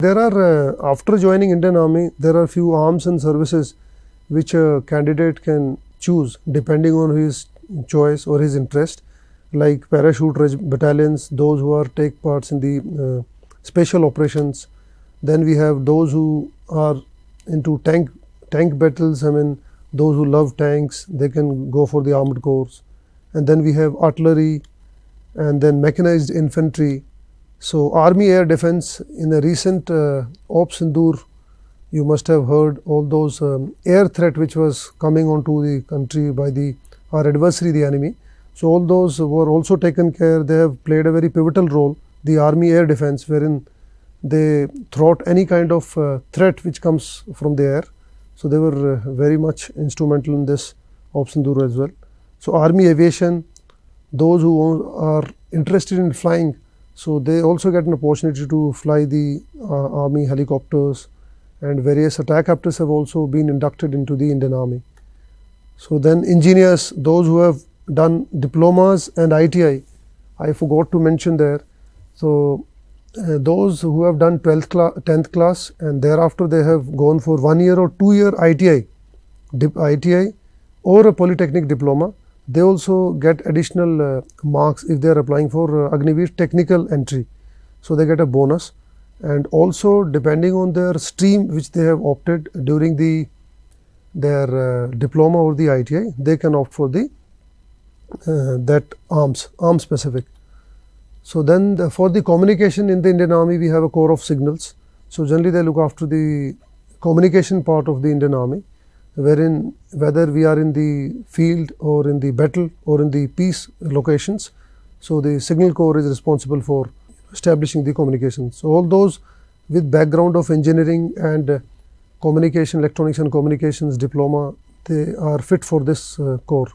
There are, after joining Indian Army, there are few arms and services which a candidate can choose depending on his choice or his interest, like parachute battalions, those who are take parts in the special operations. Then we have those who are into tank battles. I mean, those who love tanks, they can go for the armored corps. And then we have artillery, and then mechanized infantry. So Army Air Defense, in a recent 𝗪𝗓𝗫, you must have heard all those air threat which was coming onto the country by our adversary, the enemy. So all those were also taken care. They have played a very pivotal role, the Army Air Defense, wherein they thwart any kind of threat which comes from the air. So they were very much instrumental in this 𝗪𝗪𝗫 as well. So Army Aviation, those who are interested in flying, so they also get an opportunity to fly the Army helicopters, and various attack aptors have also been inducted into the Indian Army. So then engineers, those who have done diplomas and ITI, I forgot to mention there. So those who have done 10th class and thereafter they have gone for 1 year or 2 year ITI or a polytechnic diploma, they also get additional marks if they are applying for Agniveer technical entry. So they get a bonus, and also depending on their stream which they have opted during their diploma or the ITI, they can opt for the that arms specific. So then for the communication in the Indian Army, we have a Corps of Signals. So generally they look after the communication part of the Indian Army, wherein whether we are in the field or in the battle or in the peace locations, so the Signal Corps is responsible for establishing the communications. So all those with background of engineering and communication, electronics and communications diploma, they are fit for this corps.